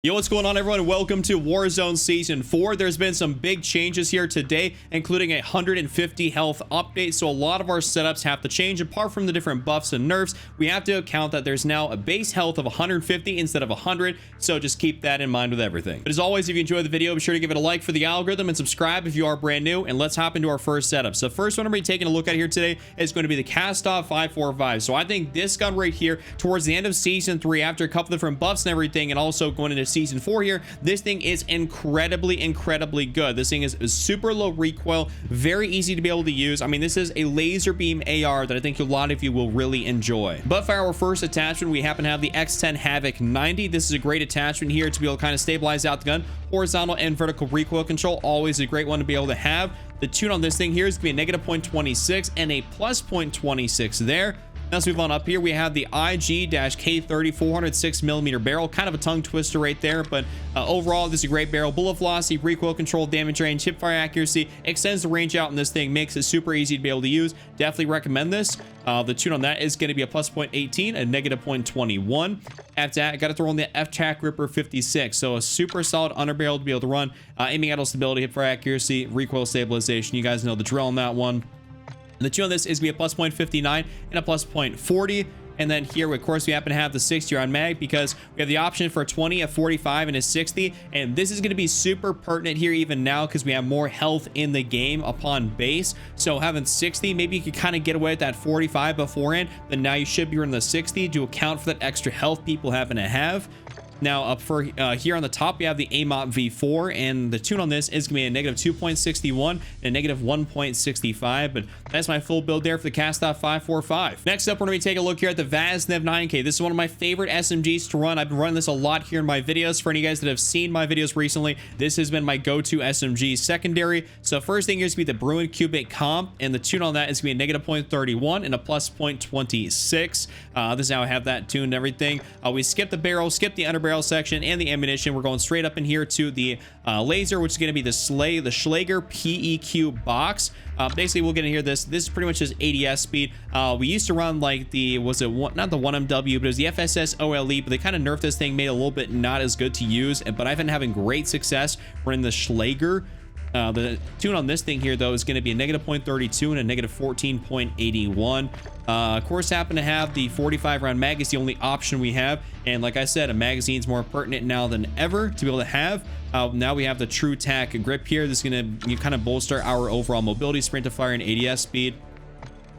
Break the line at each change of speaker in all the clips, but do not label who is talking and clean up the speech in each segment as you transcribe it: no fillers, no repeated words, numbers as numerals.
Yo, what's going on, everyone? Welcome to Warzone Season 4. There's been some big changes here today, including a 150 health update, so a lot of our setups have to change. Apart from the different buffs and nerfs, we have to account that there's now a base health of 150 instead of 100, so just keep that in mind with everything. But as always, if you enjoyed the video, be sure to give it a like for the algorithm and subscribe if you are brand new, and let's hop into our first setup. So first one I'm going to be taking a look at here today is going to be the Kastov 545. So I think this gun right here, towards the end of Season 3, after a couple different buffs and everything, and also going into Season 4 here, this thing is incredibly good. This thing is super low recoil, very easy to be able to use. I mean, this is a laser beam AR that I think a lot of you will really enjoy. But for our first attachment, we happen to have the X10 Havoc 90. This is a great attachment here to be able to kind of stabilize out the gun. Horizontal and vertical recoil control, always a great one to be able to have. The tune on this thing here is going to be a -0.26 and a +0.26 there. Let's move on up here. We have the IG-K30 406mm barrel, kind of a tongue twister right there, but overall this is a great barrel. Bullet velocity, recoil control, damage range, hipfire accuracy, extends the range out in this thing, makes it super easy to be able to use. Definitely recommend this. The tune on that is going to be a +0.18, a -0.21. After that, I got to throw in the F-Tac Ripper 56, so a super solid underbarrel to be able to run. Aiming idle stability, hipfire accuracy, recoil stabilization. You guys know the drill on that one. The tune on this is going to be a +0.59 and a +0.40. And then here, of course, we happen to have the 60 round mag because we have the option for a 20, a 45, and a 60. And this is going to be super pertinent here even now because we have more health in the game upon base. So having 60, maybe you could kind of get away with that 45 beforehand, but now you should be running the 60 to account for that extra health people happen to have. Now, up for here on the top, we have the AMOP V4, and the tune on this is going to be a -2.61 and a -1.65, but that's my full build there for the Kastov 545. Next up, we're going to be taking a look here at the Vaznev 9K. This is one of my favorite SMGs to run. I've been running this a lot here in my videos. For any of you guys that have seen my videos recently, this has been my go-to SMG secondary. So first thing here is going to be the Bruin Cubic Comp, and the tune on that is going to be a -0.31 and a +0.26. This is how I have that tuned and everything. We skip the barrel, skip the underbarrel section and the ammunition. We're going straight up in here to the laser, which is going to be the Schlager PEQ box. Basically, we'll get in here. This is pretty much just ADS speed. We used to run like the, was it one, not the 1MW, but it was the FSS OLE, but they kind of nerfed this thing, made it a little bit not as good to use, but I've been having great success running the Schlager. The tune on this thing here, though, is going to be a -0.32 and a -14.81. Of course, happen to have the 45 round mag is the only option we have. And like I said, a magazine's more pertinent now than ever to be able to have. Now we have the True Tac grip here. This is going to kind of bolster our overall mobility, sprint to fire, and ADS speed.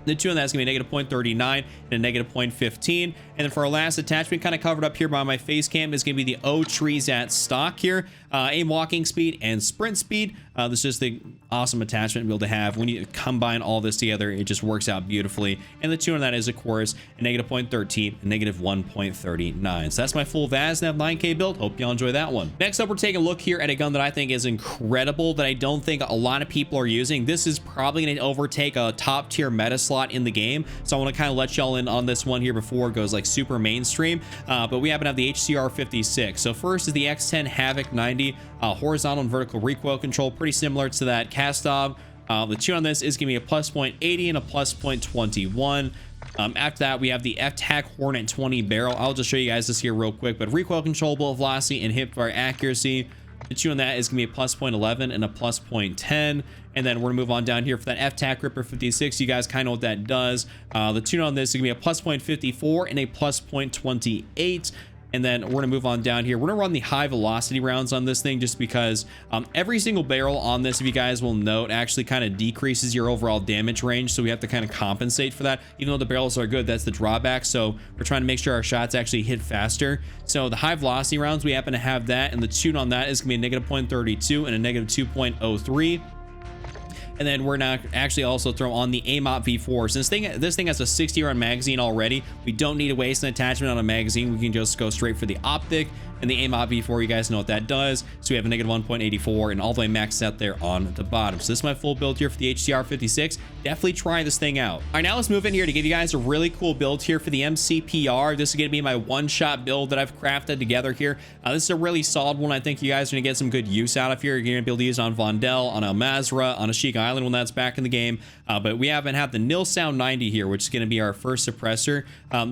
The tune on that is going to be a -0.39 and a -0.15. And then for our last attachment, kind of covered up here by my face cam, is going to be the O Trees at stock here. Aim walking speed and sprint speed. This is just the awesome attachment to be able to have. When you combine all this together, it just works out beautifully. And the tune on that is, of course, a -0.13 and -1.39. So that's my full Vaznev 9K build. Hope y'all enjoy that one. Next up, we're taking a look here at a gun that I think is incredible, that I don't think a lot of people are using. This is probably going to overtake a top tier meta slot in the game. So I want to kind of let y'all in on this one here before it goes like super mainstream. But we happen to have the HCR 56. So first is the X10 Havoc 90. Horizontal and vertical recoil control, pretty similar to that Kastov. The tune on this is going to be a +0.80 and a +0.21. After that, we have the F-Tac Hornet 20 barrel. I'll just show you guys this here real quick, but recoil control, bullet velocity, and hipfire accuracy. The tune on that is going to be a +0.11 and a +0.10. And then we're going to move on down here for that F-Tac Ripper 56. You guys kind of know what that does. The tune on this is going to be a +0.54 and a +0.28. And then we're going to move on down here. We're going to run the high velocity rounds on this thing just because every single barrel on this, if you guys will note, actually kind of decreases your overall damage range. So we have to kind of compensate for that. Even though the barrels are good, that's the drawback. So we're trying to make sure our shots actually hit faster. So the high velocity rounds, we happen to have that. And the tune on that is going to be a -0.32 and a -2.03. And then we're not actually also throw on the AMOP V4. Since this thing has a 60 round magazine already, we don't need to waste an attachment on a magazine. We can just go straight for the optic. And the AMOP V4, you guys know what that does. So we have a -1.84 and all the way maxed out there on the bottom. So this is my full build here for the HCR 56. Definitely try this thing out. All right, now let's move in here to give you guys a really cool build here for the MCPR. This is going to be my one-shot build that I've crafted together here. This is a really solid one. I think you guys are going to get some good use out of here. You're going to be able to use it on Vondel, on El Mazrah, on Ashik Island when that's back in the game. But we happen to have the Nil Sound 90 here, which is going to be our first suppressor.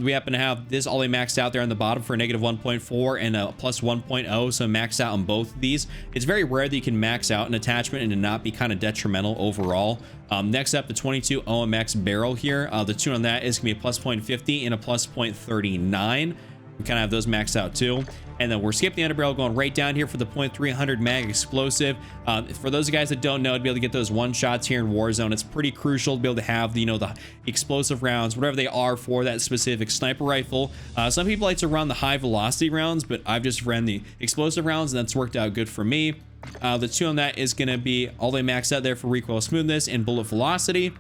We happen to have this all the way maxed out there on the bottom for a -1.4 and a plus 1.0, so max out on both of these. It's very rare that you can max out an attachment and to not be kind of detrimental overall. Next up, the 22 OMX barrel here. The tune on that is gonna be a plus 0.50 and a plus 0.39. We kind of have those maxed out too. And then we're skipping the underbarrel, going right down here for the .300 mag explosive. For those of you guys that don't know, to be able to get those one shots here in Warzone, it's pretty crucial to be able to have the, the explosive rounds, whatever they are for that specific sniper rifle. Some people like to run the high velocity rounds, but I've just ran the explosive rounds, and that's worked out good for me. The two on that is going to be all the way maxed out there for recoil smoothness and bullet velocity.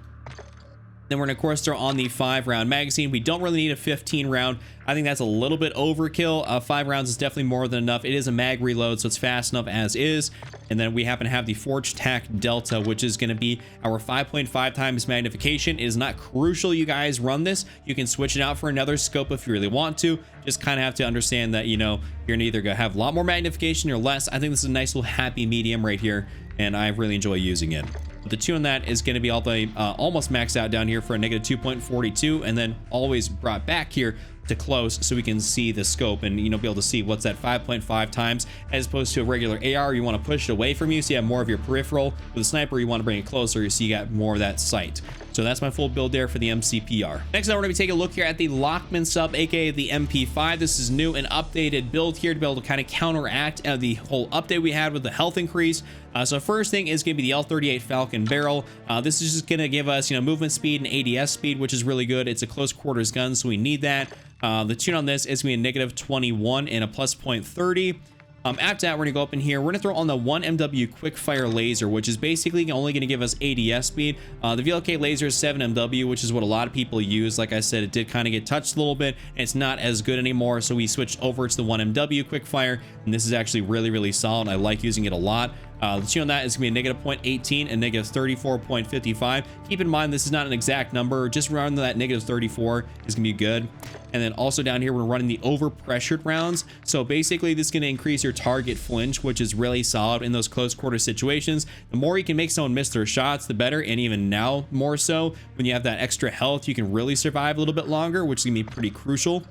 Then we're going to, of course, throw on the 5-round magazine. We don't really need a 15-round. I think that's a little bit overkill. 5 rounds is definitely more than enough. It is a mag reload, so it's fast enough as is. And then we happen to have the Forge Tac Delta, which is going to be our 5.5 times magnification. It is not crucial you guys run this. You can switch it out for another scope if you really want to. Just kind of have to understand that, you're going to either go have a lot more magnification or less. I think this is a nice little happy medium right here, and I really enjoy using it. The two on that is going to be all the way almost maxed out down here for a negative 2.42, and then always brought back here to close so we can see the scope and be able to see what's that 5.5 times, as opposed to a regular AR. You want to push it away from you so you have more of your peripheral. With a sniper, you want to bring it closer so you got more of that sight. So that's my full build there for the MCPR. Next up, we're going to be taking a look here at the Lockman sub, aka the MP5. This is new and updated build here to be able to kind of counteract the whole update we had with the health increase. So first thing is going to be the L38 Falcon barrel. This is just going to give us movement speed and ADS speed, which is really good. It's a close quarters gun, so we need that. The tune on this is going to be a negative 21 and a plus 0.30. After that, we're gonna go up in here. We're gonna throw on the 1MW quick fire laser, which is basically only gonna give us ADS speed. The VLK laser is 7MW, which is what a lot of people use. Like I said, it did kind of get touched a little bit, and it's not as good anymore, so we switched over to the 1MW quick fire, and this is actually really, really solid. I like using it a lot. The tune on that is gonna be a negative 0.18 and negative 34.55. Keep in mind, this is not an exact number. Just around that negative 34 is gonna be good. And then also down here, we're running the overpressured rounds. So basically, this is going to increase your target flinch, which is really solid in those close quarter situations. The more you can make someone miss their shots, the better. And even now, more so, when you have that extra health, you can really survive a little bit longer, which is going to be pretty crucial.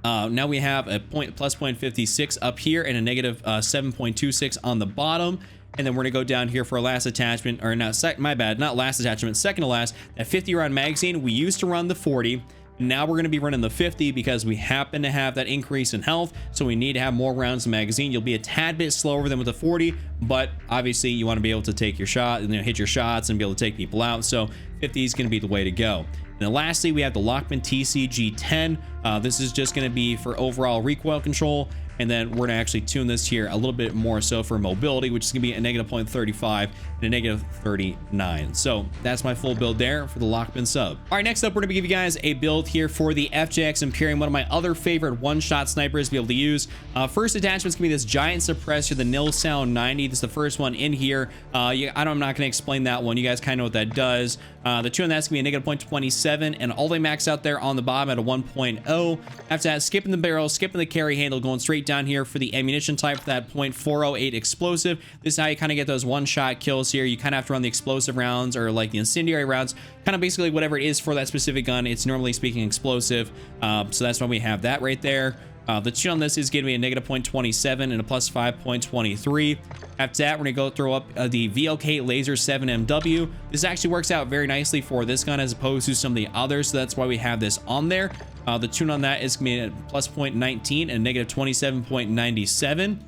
Now we have a plus 0.56 up here and a negative 7.26 on the bottom. And then we're gonna go down here for our last attachment, or not, my bad, not last attachment, second to last, that 50-round magazine. We used to run the 40. Now we're going to be running the 50 because we happen to have that increase in health, so we need to have more rounds in the magazine. You'll be a tad bit slower than with the 40, but obviously you want to be able to take your shot and hit your shots and be able to take people out, so 50 is going to be the way to go. And then lastly, we have the Lockman TCG10. This is just going to be for overall recoil control, and then we're going to actually tune this here a little bit more so for mobility, which is going to be a negative 0.35 and a negative 39. So that's my full build there for the Lockman sub. All right, next up, we're going to give you guys a build here for the FJX Imperium, one of my other favorite one-shot snipers to be able to use. First attachment is going to be this giant suppressor, the Nil Sound 90. This is the first one in here. I'm not going to explain that one. You guys kind of know what that does. The two on that's going to be a negative 0.27 and all the way maxed out there on the bottom at a 1.0. After that, skipping the barrel, skipping the carry handle, going straight down here for the ammunition type for that .408 explosive. This is how you kind of get those one-shot kills here. You kind of have to run the explosive rounds or like the incendiary rounds, kind of basically whatever it is for that specific gun. It's normally speaking explosive, so that's why we have that right there. The tune on this is going to be a negative 0.27 and a plus 5.23. After that, we're going to go throw up the VLK Laser 7MW. This actually works out very nicely for this gun as opposed to some of the others, so that's why we have this on there. The tune on that is going to be a plus 0.19 and negative 27.97.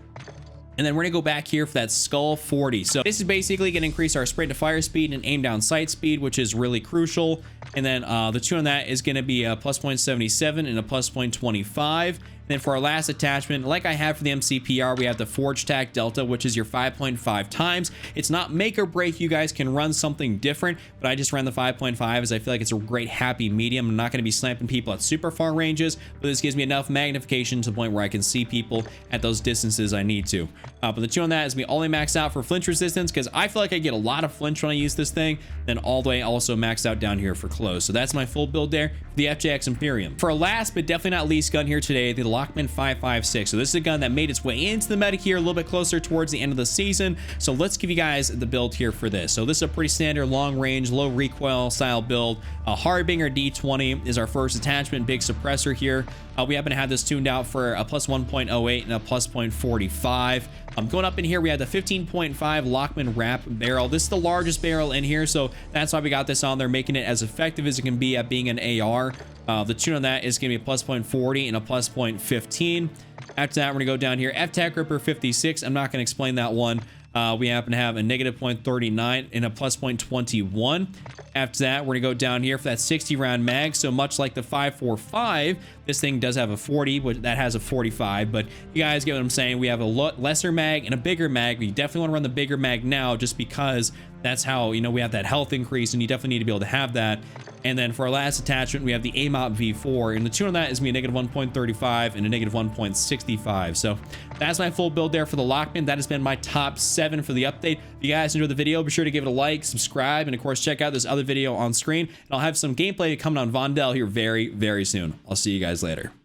And then we're gonna go back here for that Skull 40. So this is basically gonna increase our sprint to fire speed and aim down sight speed, which is really crucial. And then the tune on that is gonna be a plus 0.77 and a plus 0.25. And then for our last attachment, like I had for the MCPR, we have the Forge Tac Delta, which is your 5.5 times. It's not make or break. You guys can run something different, but I just ran the 5.5 as I feel like it's a great happy medium. I'm not going to be sniping people at super far ranges, but this gives me enough magnification to the point where I can see people at those distances I need to. But the tune on that is me only maxed out for flinch resistance because I feel like I get a lot of flinch when I use this thing. Then all the way also maxed out down here for close. So that's my full build there for the FJX Imperium. For our last but definitely not least gun here today, the Lockman 556. So this is a gun that made its way into the meta here a little bit closer towards the end of the season. So let's give you guys the build here for this. So this is a pretty standard long range, low recoil style build. A Harbinger D20 is our first attachment, big suppressor here. We happen to have this tuned out for a plus 1.08 and a plus 0.45. Going up in here, we have the 15.5 Lockman wrap barrel. This is the largest barrel in here, so that's why we got this on there, making it as effective as it can be at being an AR. The tune on that is going to be a plus 0.40 and a plus 0.15. After that, we're going to go down here. F-Tac Ripper 56. I'm not going to explain that one. We happen to have a negative 0.39 and a plus 0.21. After that, we're going to go down here for that 60 round mag. So much like the 545, this thing does have a 40, but that has a 45. But you guys get what I'm saying. We have a lesser mag and a bigger mag. We definitely want to run the bigger mag now just because that's how, you know, we have that health increase, and you definitely need to be able to have that. And then for our last attachment, we have the AMOP V4, and the tune on that is going to be a negative 1.35 and a negative 1.65. So that's my full build there for the Lockman. That has been my top 7 for the update. If you guys enjoyed the video, be sure to give it a like, subscribe, and of course check out this other video on screen. And I'll have some gameplay coming on Vondel here very, very soon. I'll see you guys later.